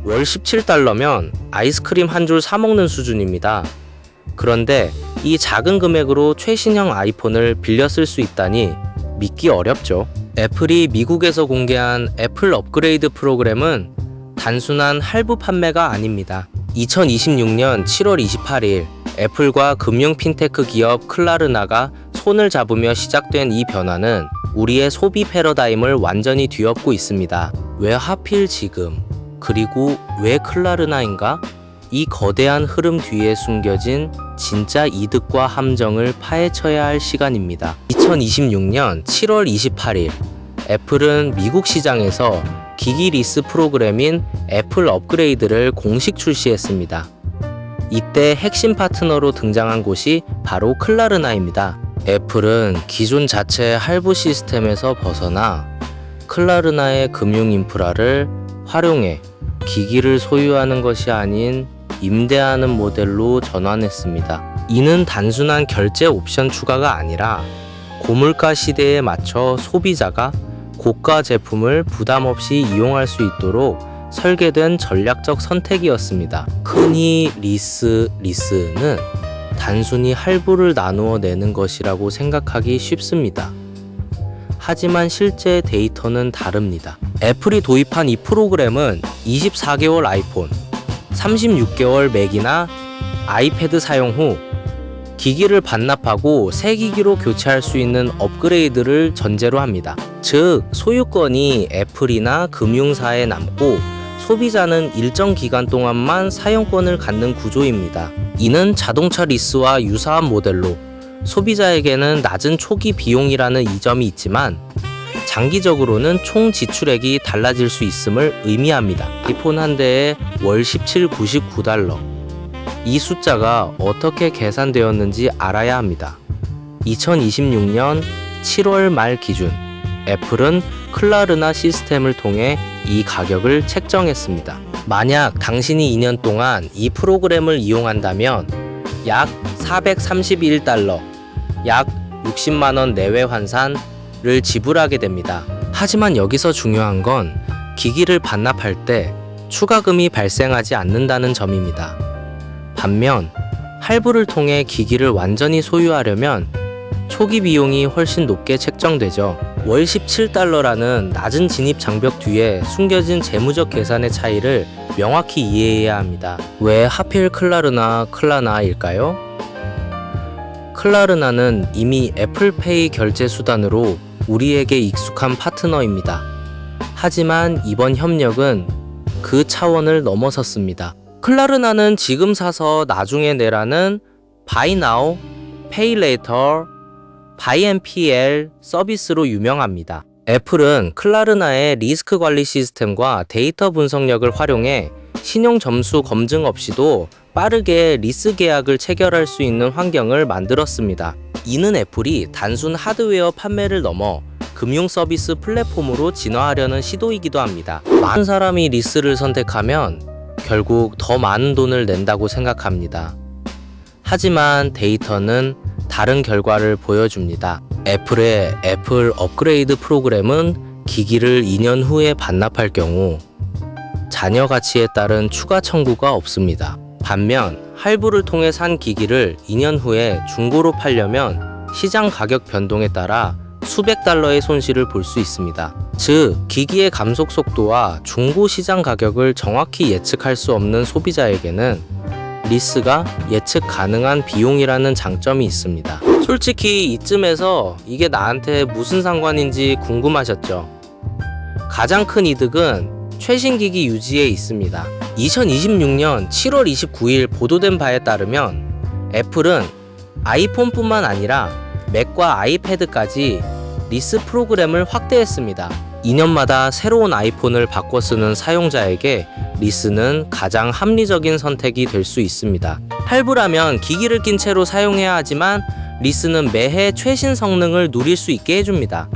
월 17달러면 아이스크림 한 줄 사 먹는 수준입니다. 그런데 이 작은 금액으로 최신형 아이폰을 빌려 쓸 수 있다니 믿기 어렵죠. 애플이 미국에서 공개한 애플 업그레이드 프로그램은 단순한 할부 판매가 아닙니다. 2026년 7월 28일 애플과 금융 핀테크 기업 클라르나가 손을 잡으며 시작된 이 변화는 우리의 소비 패러다임을 완전히 뒤엎고 있습니다. 왜 하필 지금? 그리고 왜 클라르나인가? 이 거대한 흐름 뒤에 숨겨진 진짜 이득과 함정을 파헤쳐야 할 시간입니다. 2026년 7월 28일 애플은 미국 시장에서 기기 리스 프로그램인 애플 업그레이드를 공식 출시했습니다. 이때 핵심 파트너로 등장한 곳이 바로 클라르나입니다. 애플은 기존 자체 할부 시스템에서 벗어나 클라르나의 금융 인프라를 활용해 기기를 소유하는 것이 아닌 임대하는 모델로 전환했습니다. 이는 단순한 결제 옵션 추가가 아니라 고물가 시대에 맞춰 소비자가 고가 제품을 부담 없이 이용할 수 있도록 설계된 전략적 선택이었습니다. 흔히 리스는 단순히 할부를 나누어 내는 것이라고 생각하기 쉽습니다. 하지만 실제 데이터는 다릅니다. 애플이 도입한 이 프로그램은 24개월 아이폰, 36개월 맥이나 아이패드 사용 후 기기를 반납하고 새 기기로 교체할 수 있는 업그레이드를 전제로 합니다. 즉, 소유권이 애플이나 금융사에 남고 소비자는 일정 기간 동안만 사용권을 갖는 구조입니다. 이는 자동차 리스와 유사한 모델로 소비자에게는 낮은 초기 비용이라는 이점이 있지만 장기적으로는 총 지출액이 달라질 수 있음을 의미합니다. 아이폰 한 대에 월 17.99달러. 이 숫자가 어떻게 계산되었는지 알아야 합니다. 2026년 7월 말 기준 애플은 클라르나 시스템을 통해 이 가격을 책정했습니다. 만약 당신이 2년 동안 이 프로그램을 이용한다면 약 431달러, 약 60만원 내외 환산을 지불하게 됩니다. 하지만 여기서 중요한 건 기기를 반납할 때 추가금이 발생하지 않는다는 점입니다. 반면 할부를 통해 기기를 완전히 소유하려면 초기 비용이 훨씬 높게 책정되죠. 월 17달러라는 낮은 진입 장벽 뒤에 숨겨진 재무적 계산의 차이를 명확히 이해해야 합니다. 왜 하필 클라르나일까요? 클라르나는 이미 애플페이 결제 수단으로 우리에게 익숙한 파트너입니다. 하지만 이번 협력은 그 차원을 넘어섰습니다. 클라르나는 지금 사서 나중에 내라는 Buy Now, Pay Later, Buy NPL 서비스로 유명합니다. 애플은 클라르나의 리스크 관리 시스템과 데이터 분석력을 활용해 신용 점수 검증 없이도 빠르게 리스 계약을 체결할 수 있는 환경을 만들었습니다. 이는 애플이 단순 하드웨어 판매를 넘어 금융 서비스 플랫폼으로 진화하려는 시도이기도 합니다. 많은 사람이 리스를 선택하면 결국 더 많은 돈을 낸다고 생각합니다. 하지만 데이터는 다른 결과를 보여줍니다. 애플의 애플 업그레이드 프로그램은 기기를 2년 후에 반납할 경우 잔여 가치에 따른 추가 청구가 없습니다. 반면 할부를 통해 산 기기를 2년 후에 중고로 팔려면 시장 가격 변동에 따라 수백 달러의 손실을 볼 수 있습니다. 즉, 기기의 감속 속도와 중고 시장 가격을 정확히 예측할 수 없는 소비자에게는 리스가 예측 가능한 비용이라는 장점이 있습니다. 솔직히 이쯤에서 이게 나한테 무슨 상관인지 궁금하셨죠? 가장 큰 이득은 최신 기기 유지에 있습니다. 2026년 7월 29일 보도된 바에 따르면 애플은 아이폰뿐만 아니라 맥과 아이패드까지 리스 프로그램을 확대했습니다. 2년마다 새로운 아이폰을 바꿔 쓰는 사용자에게 리스는 가장 합리적인 선택이 될 수 있습니다. 할부라면 기기를 낀 채로 사용해야 하지만 리스는 매해 최신 성능을 누릴 수 있게 해줍니다.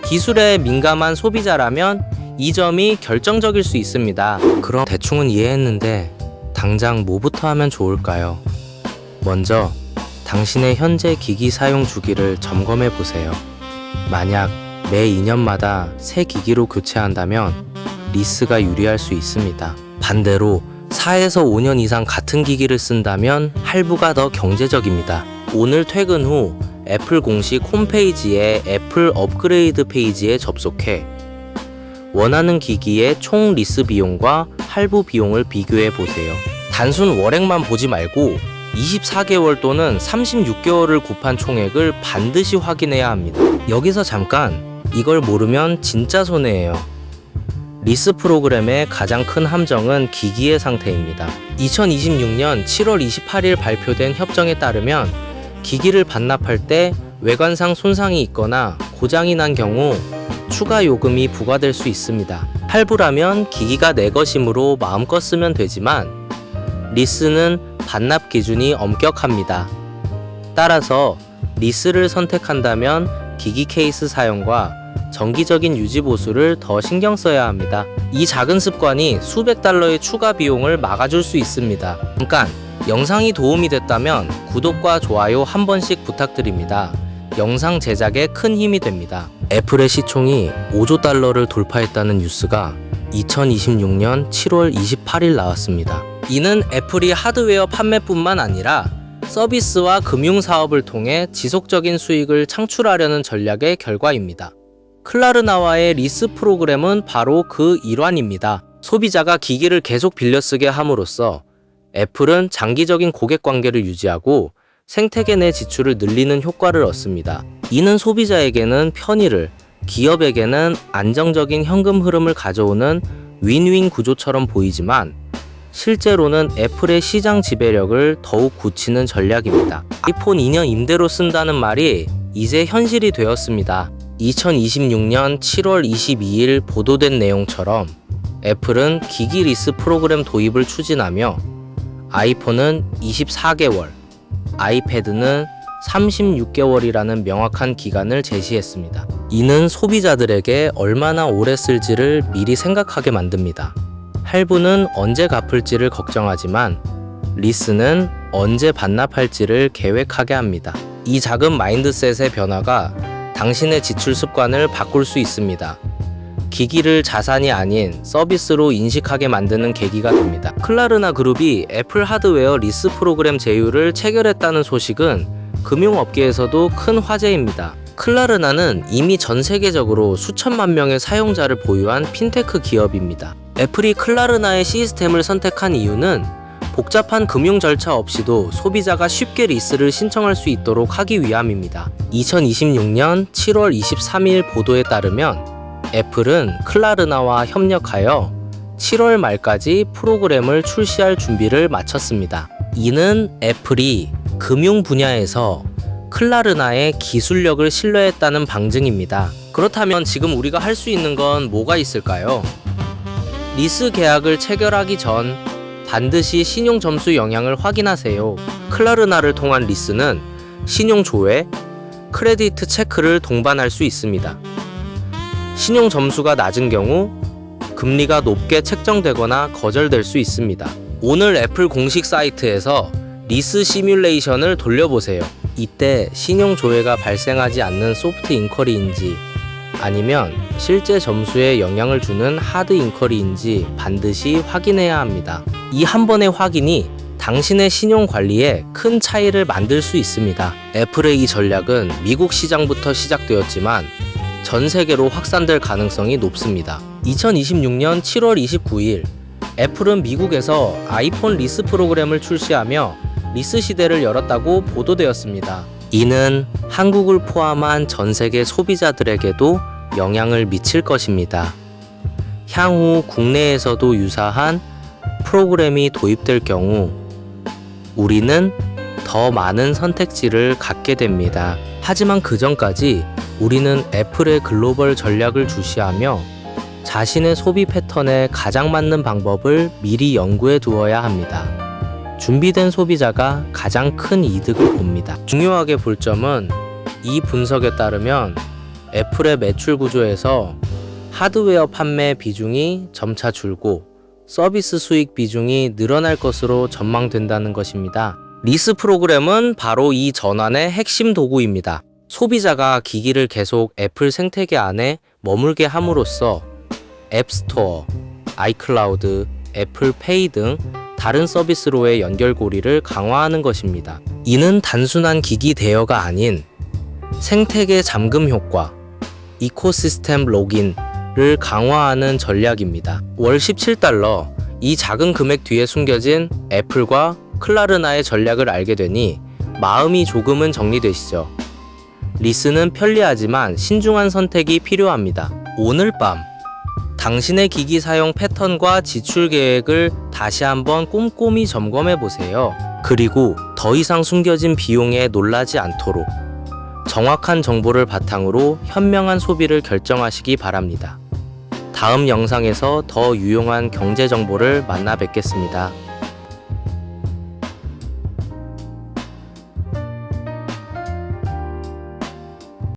기술에 민감한 소비자라면 이 점이 결정적일 수 있습니다. 그럼 대충은 이해했는데 당장 뭐부터 하면 좋을까요? 먼저 당신의 현재 기기 사용 주기를 점검해 보세요. 만약 매 2년마다 새 기기로 교체한다면 리스가 유리할 수 있습니다. 반대로 4에서 5년 이상 같은 기기를 쓴다면 할부가 더 경제적입니다. 오늘 퇴근 후 애플 공식 홈페이지의 애플 업그레이드 페이지에 접속해 원하는 기기의 총 리스 비용과 할부 비용을 비교해 보세요. 단순 월액만 보지 말고 24개월 또는 36개월을 곱한 총액을 반드시 확인해야 합니다. 여기서 잠깐, 이걸 모르면 진짜 손해예요. 리스 프로그램의 가장 큰 함정은 기기의 상태입니다. 2026년 7월 28일 발표된 협정에 따르면 기기를 반납할 때 외관상 손상이 있거나 고장이 난 경우 추가 요금이 부과될 수 있습니다. 할부라면 기기가 내 것이므로 마음껏 쓰면 되지만 리스는 반납 기준이 엄격합니다. 따라서 리스를 선택한다면 기기 케이스 사용과 정기적인 유지 보수를 더 신경 써야 합니다. 이 작은 습관이 수백 달러의 추가 비용을 막아줄 수 있습니다. 잠깐, 영상이 도움이 됐다면 구독과 좋아요 한 번씩 부탁드립니다. 영상 제작에 큰 힘이 됩니다. 애플의 시총이 5조 달러를 돌파했다는 뉴스가 2026년 7월 28일 나왔습니다. 이는 애플이 하드웨어 판매뿐만 아니라 서비스와 금융 사업을 통해 지속적인 수익을 창출하려는 전략의 결과입니다. 클라르나와의 리스 프로그램은 바로 그 일환입니다. 소비자가 기기를 계속 빌려 쓰게 함으로써 애플은 장기적인 고객 관계를 유지하고 생태계 내 지출을 늘리는 효과를 얻습니다. 이는 소비자에게는 편의를, 기업에게는 안정적인 현금 흐름을 가져오는 윈윈 구조처럼 보이지만 실제로는 애플의 시장 지배력을 더욱 굳히는 전략입니다. 아이폰 2년 임대로 쓴다는 말이 이제 현실이 되었습니다. 2026년 7월 22일 보도된 내용처럼 애플은 기기 리스 프로그램 도입을 추진하며 아이폰은 24개월, 아이패드는 36개월이라는 명확한 기간을 제시했습니다. 이는 소비자들에게 얼마나 오래 쓸지를 미리 생각하게 만듭니다. 할부는 언제 갚을지를 걱정하지만 리스는 언제 반납할지를 계획하게 합니다. 이 작은 마인드셋의 변화가 당신의 지출 습관을 바꿀 수 있습니다. 기기를 자산이 아닌 서비스로 인식하게 만드는 계기가 됩니다. 클라르나 그룹이 애플 하드웨어 리스 프로그램 제휴를 체결했다는 소식은 금융업계에서도 큰 화제입니다. 클라르나는 이미 전 세계적으로 수천만 명의 사용자를 보유한 핀테크 기업입니다. 애플이 클라르나의 시스템을 선택한 이유는 복잡한 금융 절차 없이도 소비자가 쉽게 리스를 신청할 수 있도록 하기 위함입니다. 2026년 7월 23일 보도에 따르면 애플은 클라르나와 협력하여 7월 말까지 프로그램을 출시할 준비를 마쳤습니다. 이는 애플이 금융 분야에서 클라르나의 기술력을 신뢰했다는 방증입니다. 그렇다면 지금 우리가 할 수 있는 건 뭐가 있을까요? 리스 계약을 체결하기 전 반드시 신용 점수 영향을 확인하세요. 클라르나를 통한 리스는 신용 조회, 크레디트 체크를 동반할 수 있습니다. 신용 점수가 낮은 경우 금리가 높게 책정되거나 거절될 수 있습니다. 오늘 애플 공식 사이트에서 리스 시뮬레이션을 돌려보세요. 이때 신용 조회가 발생하지 않는 소프트 인쿼리인지 아니면 실제 점수에 영향을 주는 하드 인쿼리인지 반드시 확인해야 합니다. 이 한 번의 확인이 당신의 신용 관리에 큰 차이를 만들 수 있습니다. 애플의 이 전략은 미국 시장부터 시작되었지만 전 세계로 확산될 가능성이 높습니다. 2026년 7월 29일 애플은 미국에서 아이폰 리스 프로그램을 출시하며 리스 시대를 열었다고 보도되었습니다. 이는 한국을 포함한 전 세계 소비자들에게도 영향을 미칠 것입니다. 향후 국내에서도 유사한 프로그램이 도입될 경우 우리는 더 많은 선택지를 갖게 됩니다. 하지만 그 전까지 우리는 애플의 글로벌 전략을 주시하며 자신의 소비 패턴에 가장 맞는 방법을 미리 연구해 두어야 합니다. 준비된 소비자가 가장 큰 이득을 봅니다. 중요하게 볼 점은 이 분석에 따르면 애플의 매출 구조에서 하드웨어 판매 비중이 점차 줄고 서비스 수익 비중이 늘어날 것으로 전망된다는 것입니다. 리스 프로그램은 바로 이 전환의 핵심 도구입니다. 소비자가 기기를 계속 애플 생태계 안에 머물게 함으로써 앱스토어, 아이클라우드, 애플페이 등 다른 서비스로의 연결고리를 강화하는 것입니다. 이는 단순한 기기 대여가 아닌 생태계 잠금 효과, 이코시스템 로긴을 강화하는 전략입니다. 월 $17, 이 작은 금액 뒤에 숨겨진 애플과 클라르나의 전략을 알게 되니 마음이 조금은 정리되시죠? 리스는 편리하지만 신중한 선택이 필요합니다. 오늘 밤 당신의 기기 사용 패턴과 지출 계획을 다시 한번 꼼꼼히 점검해 보세요. 그리고 더 이상 숨겨진 비용에 놀라지 않도록 정확한 정보를 바탕으로 현명한 소비를 결정하시기 바랍니다. 다음 영상에서 더 유용한 경제 정보를 만나 뵙겠습니다.